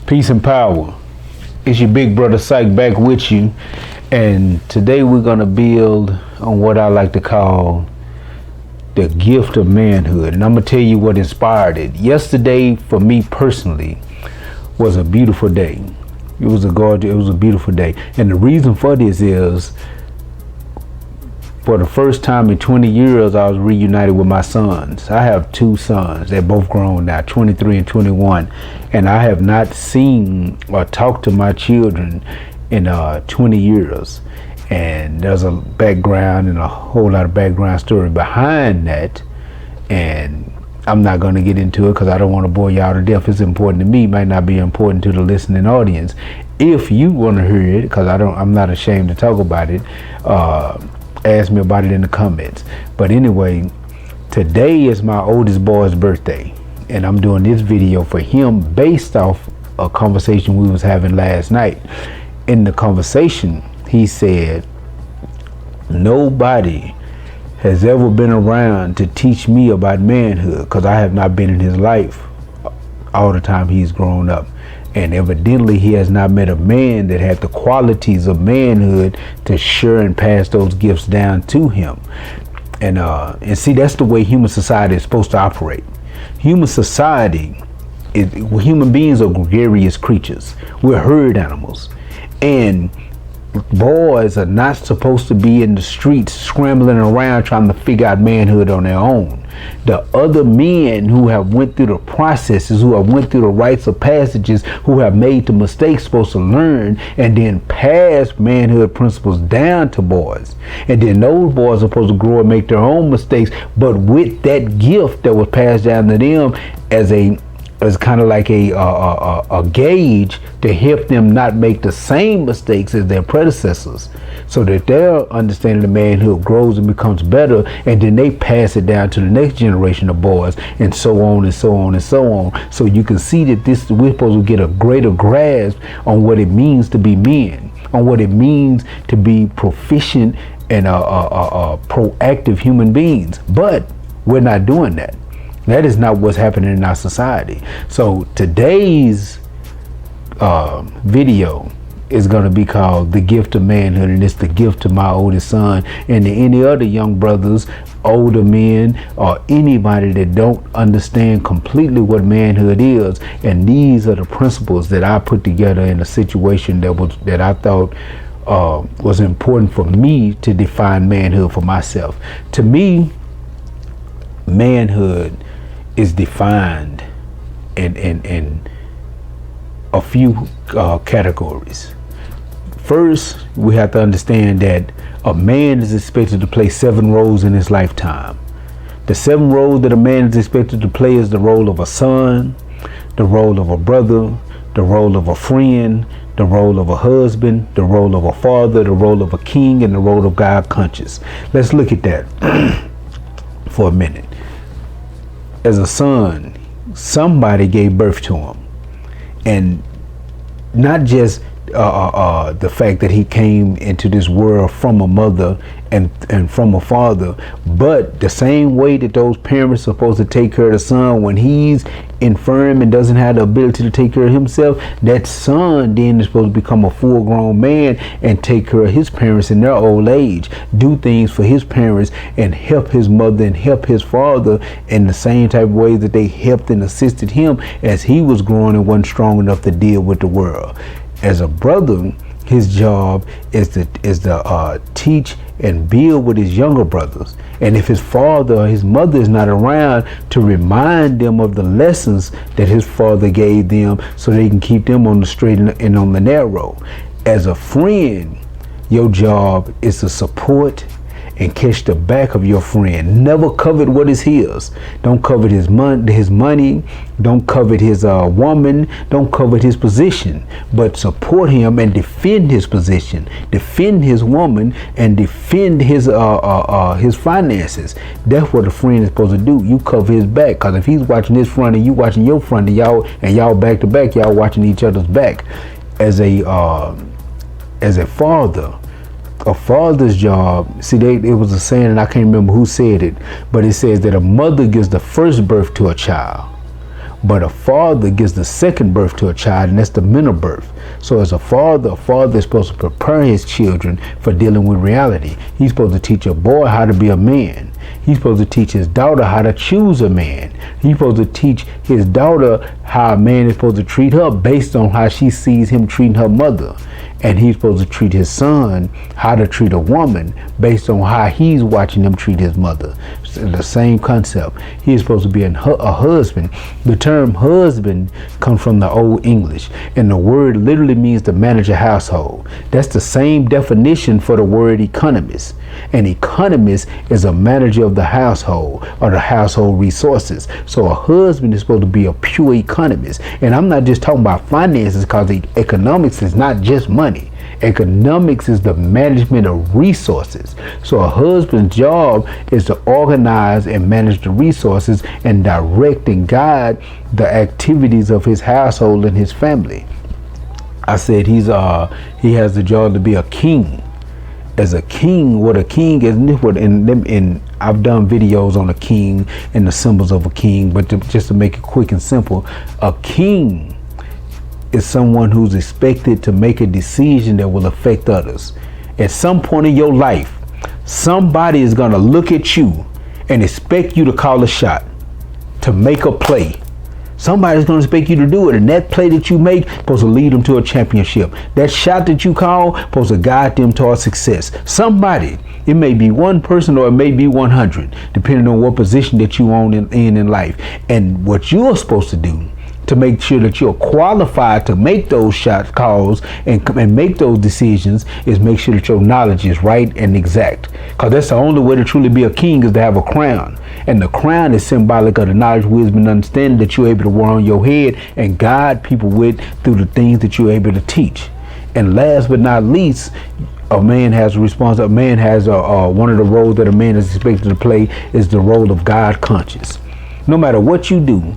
Peace and power. It's your big brother Psyche back with you. And today we're going to build on what I like to call the gift of manhood. And I'm going to tell you what inspired it. Yesterday, for me personally, was a beautiful day. It was a beautiful day. And the reason for this is, for the first time in 20 years, I was reunited with my sons. I have two sons. They're both grown now, 23 and 21. And I have not seen or talked to my children in 20 years. And there's a background and a whole lot of background story behind that. And I'm not going to get into it because I don't want to bore y'all to death. It's important to me. It might not be important to the listening audience. If you want to hear it, because I'm not ashamed to talk about it, ask me about it in the comments. But anyway, today is my oldest boy's birthday, and I'm doing this video for him based off a conversation we was having last night. In the conversation, he said, nobody has ever been around to teach me about manhood, because I have not been in his life all the time he's grown up. And evidently he has not met a man that had the qualities of manhood to share and pass those gifts down to him. And see, that's the way human society is supposed to operate. Human society, human beings are gregarious creatures. We're herd animals. And boys are not supposed to be in the streets scrambling around trying to figure out manhood on their own. The other men who have went through the processes, who have went through the rites of passages, who have made the mistakes, supposed to learn and then pass manhood principles down to boys. And then those boys are supposed to grow and make their own mistakes, but with that gift that was passed down to them as kind of like a gauge to help them not make the same mistakes as their predecessors, so that their understanding of manhood grows and becomes better, and then they pass it down to the next generation of boys, and so on and so on and so on. So you can see that we're supposed to get a greater grasp on what it means to be men, on what it means to be proficient and proactive human beings. But we're not doing that. That is not what's happening in our society. So today's video is going to be called The Gift of Manhood, and it's the gift to my oldest son and to any other young brothers, older men, or anybody that don't understand completely what manhood is. And these are the principles that I put together in a situation that I thought was important for me to define manhood for myself. To me, manhood is defined in a few categories. First, we have to understand that a man is expected to play 7 roles in his lifetime. The 7 roles that a man is expected to play is the role of a son, the role of a brother, the role of a friend, the role of a husband, the role of a father, the role of a king, and the role of God conscious. Let's look at that for a minute. As a son, somebody gave birth to him, and not just the fact that he came into this world from a mother and from a father, but the same way that those parents are supposed to take care of the son when he's infirm and doesn't have the ability to take care of himself, that son then is supposed to become a full-grown man and take care of his parents in their old age, do things for his parents and help his mother and help his father in the same type of way that they helped and assisted him as he was growing and wasn't strong enough to deal with the world. As a brother, his job is to teach and build with his younger brothers. And if his father or his mother is not around, to remind them of the lessons that his father gave them so they can keep them on the straight and on the narrow. As a friend, your job is to support and catch the back of your friend. Never covet what is his. Don't covet his money. Don't covet his woman. Don't covet his position. But support him and defend his position. Defend his woman and defend his finances. That's what a friend is supposed to do. You cover his back, because if he's watching his front and you watching your front, and y'all back to back, y'all watching each other's back. As a father, a father's job, see, it was a saying, and I can't remember who said it, but it says that a mother gives the first birth to a child, But a father gives the second birth to a child, and that's the mental birth. So as a father is supposed to prepare his children for dealing with reality. He's supposed to teach a boy how to be a man. He's supposed to teach his daughter how to choose a man. He's supposed to teach his daughter how a man is supposed to treat her based on how she sees him treating her mother. And he's supposed to treat his son how to treat a woman based on how he's watching them treat his mother. The same concept. He's supposed to be a husband. The term husband comes from the Old English, and the word literally means to manage a household. That's the same definition for the word economist. An economist is a manager of the household or the household resources. So a husband is supposed to be a pure economist. And I'm not just talking about finances, because economics is not just money. Economics is the management of resources. So a husband's job is to organize and manage the resources and direct and guide the activities of his household and his family. I said he has the job to be a king. As a king, what a king is, and I've done videos on a king and the symbols of a king, but just to make it quick and simple, a king is someone who's expected to make a decision that will affect others. At some point in your life, somebody is going to look at you and expect you to call a shot, to make a play. Somebody's going to expect you to do it, and that play that you make is supposed to lead them to a championship. That shot that you call is supposed to guide them toward success. Somebody, it may be one person or it may be 100, depending on what position that you own in life. And what you're supposed to do to make sure that you're qualified to make those shot calls and make those decisions is make sure that your knowledge is right and exact. Because that's the only way to truly be a king, is to have a crown. And the crown is symbolic of the knowledge, wisdom, and understanding that you're able to wear on your head and guide people with through the things that you're able to teach. And last but not least, a man has a responsibility. A man has one of the roles that a man is expected to play is the role of God conscious. No matter what you do,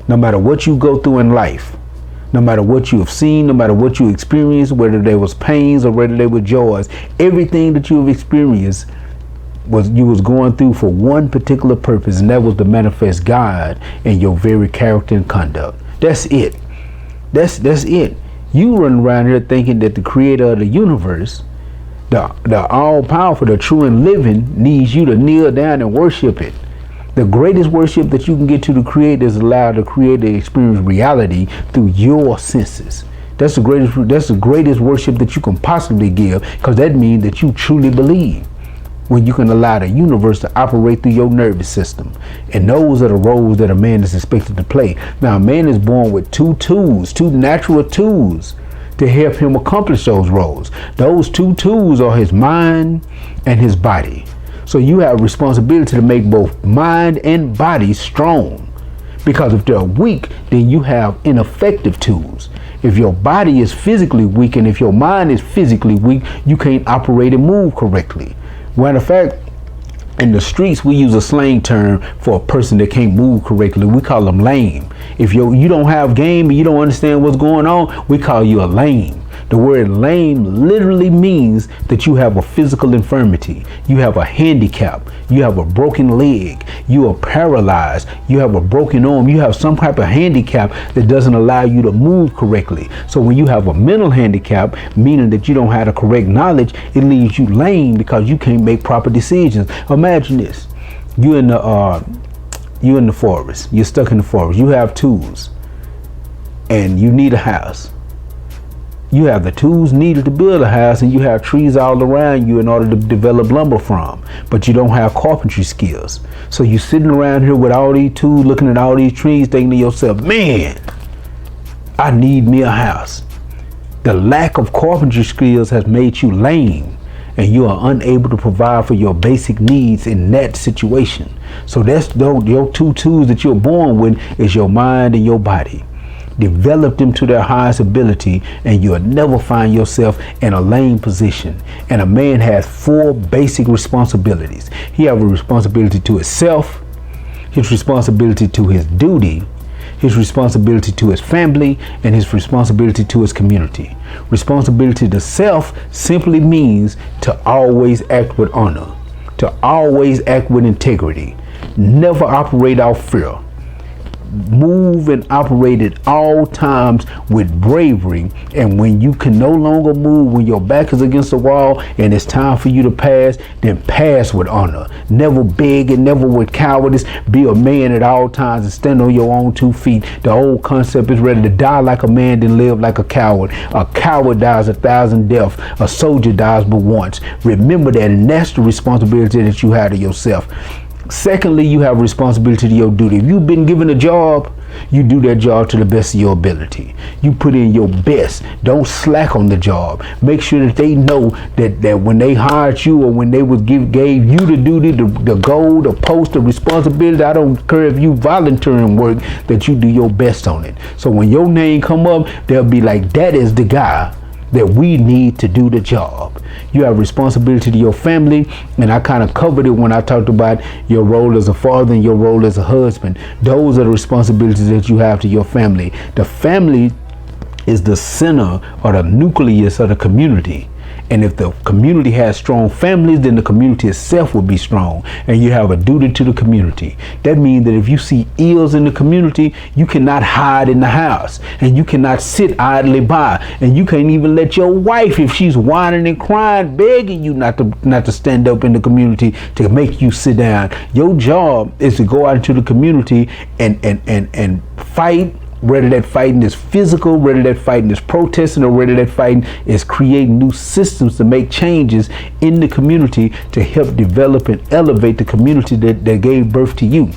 no matter what you go through in life, no matter what you have seen, no matter what you experienced, whether there was pains or whether there were joys, everything that you have experienced you was going through for one particular purpose, and that was to manifest God in your very character and conduct. That's it. That's it. You run around here thinking that the creator of the universe, the all-powerful, the true and living, needs you to kneel down and worship it. The greatest worship that you can get to the Creator is allowed to create and experience reality through your senses. That's the greatest worship that you can possibly give, because that means that you truly believe. When you can allow the universe to operate through your nervous system. And those are the roles that a man is expected to play. Now, a man is born with two natural tools to help him accomplish those roles. Those two tools are his mind and his body. So you have a responsibility to make both mind and body strong. Because if they're weak, then you have ineffective tools. If your body is physically weak and if your mind is physically weak, you can't operate and move correctly. Matter of fact, in the streets, we use a slang term for a person that can't move correctly. We call them lame. If you don't have game and you don't understand what's going on, we call you a lame. The word lame literally means that you have a physical infirmity. You have a handicap. You have a broken leg. You are paralyzed. You have a broken arm. You have some type of handicap that doesn't allow you to move correctly. So when you have a mental handicap, meaning that you don't have the correct knowledge, it leaves you lame because you can't make proper decisions. Imagine this. You're in the forest. You're stuck in the forest. You have tools and you need a house. You have the tools needed to build a house, and you have trees all around you in order to develop lumber from, but you don't have carpentry skills. So you're sitting around here with all these tools, looking at all these trees, thinking to yourself, man, I need me a house. The lack of carpentry skills has made you lame, and you are unable to provide for your basic needs in that situation. So that's your two tools that you're born with is your mind and your body. Develop them to their highest ability, and you'll never find yourself in a lame position. And a man has 4 basic responsibilities. He has a responsibility to himself, his responsibility to his duty, his responsibility to his family, and his responsibility to his community. Responsibility to self simply means to always act with honor, to always act with integrity, never operate out fear. move and operate at all times with bravery. And when you can no longer move, when your back is against the wall and it's time for you to pass, then pass with honor. Never beg and never with cowardice. Be a man at all times and stand on your own 2 feet. The old concept is ready to die like a man, then live like a coward. A coward dies 1,000 deaths. A soldier dies but once. Remember that, and that's the responsibility that you have to yourself. Secondly, you have responsibility to your duty. If you've been given a job, you do that job to the best of your ability. You put in your best. Don't slack on the job. Make sure that they know that when they hired you, or when they gave you the duty, the goal, the post, the responsibility, I don't care if you volunteering work, that you do your best on it. So when your name come up, they'll be like, that is the guy that we need to do the job. You have responsibility to your family, and I kind of covered it when I talked about your role as a father and your role as a husband. Those are the responsibilities that you have to your family. The family is the center or the nucleus of the community. And if the community has strong families, then the community itself will be strong. And you have a duty to the community. That means that if you see ills in the community, you cannot hide in the house. And you cannot sit idly by. And you can't even let your wife, if she's whining and crying, begging you not to stand up in the community, to make you sit down. Your job is to go out into the community and fight. Whether that fighting is physical, whether that fighting is protesting, or whether that fighting is creating new systems to make changes in the community to help develop and elevate the community that gave birth to you.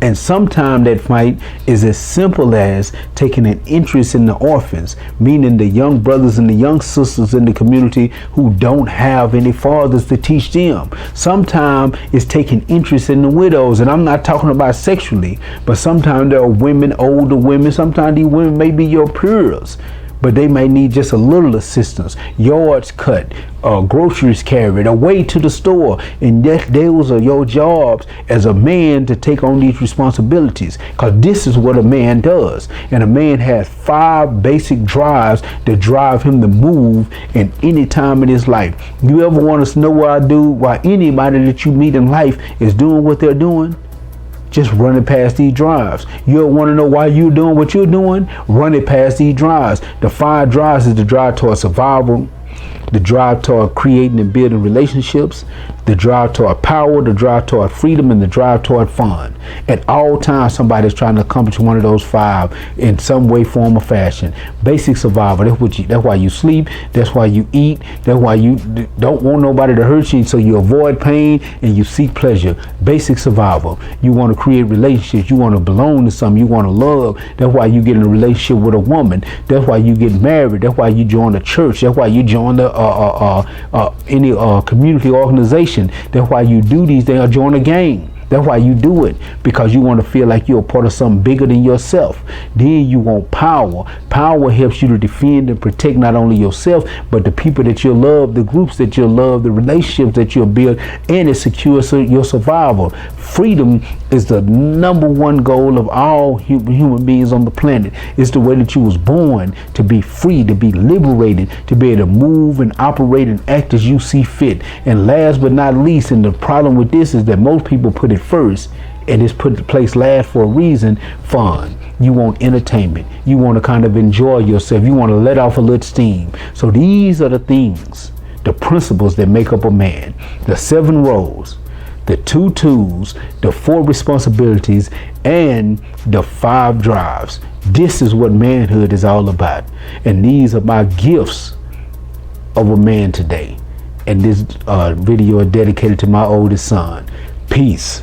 And sometimes that fight is as simple as taking an interest in the orphans, meaning the young brothers and the young sisters in the community who don't have any fathers to teach them. Sometimes it's taking interest in the widows, and I'm not talking about sexually, but sometimes there are women, older women, sometimes these women may be your peers, but they may need just a little assistance, yards cut, groceries carried, a way to the store. And those are your jobs as a man, to take on these responsibilities, because this is what a man does. And a man has 5 basic drives that drive him to move in any time in his life. You ever want to know why anybody that you meet in life is doing what they're doing? Just running past these drives. You want to know why you're doing what you're doing? Run it past these drives. The 5 drives is the drive toward survival, the drive toward creating and building relationships, the drive toward power, the drive toward freedom, and the drive toward fun. At all times, somebody's trying to accomplish one of those 5 in some way, form, or fashion. Basic survival. That's why you sleep. That's why you eat. That's why you don't want nobody to hurt you, so you avoid pain and you seek pleasure. Basic survival. You want to create relationships. You want to belong to something. You want to love. That's why you get in a relationship with a woman. That's why you get married. That's why you join a church. That's why you join any community organization. That's why you do these things, or join a gang. That's why you do it, because you want to feel like you're a part of something bigger than yourself. Then you want power. Power helps you to defend and protect not only yourself, but the people that you love, the groups that you love, the relationships that you'll build, and it secures your survival. Freedom is the #1 goal of all human beings on the planet. It's the way that you was born, to be free, to be liberated, to be able to move and operate and act as you see fit. And last but not least, and the problem with this is that most people put it first, and it's put the place last for a reason: fun. You want entertainment. You want to kind of enjoy yourself. You want to let off a little steam. So these are the things, the principles that make up a man. The 7 roles, the 2 tools, the 4 responsibilities, and the 5 drives. This is what manhood is all about. And these are my gifts of a man today. And this video is dedicated to my oldest son. Peace.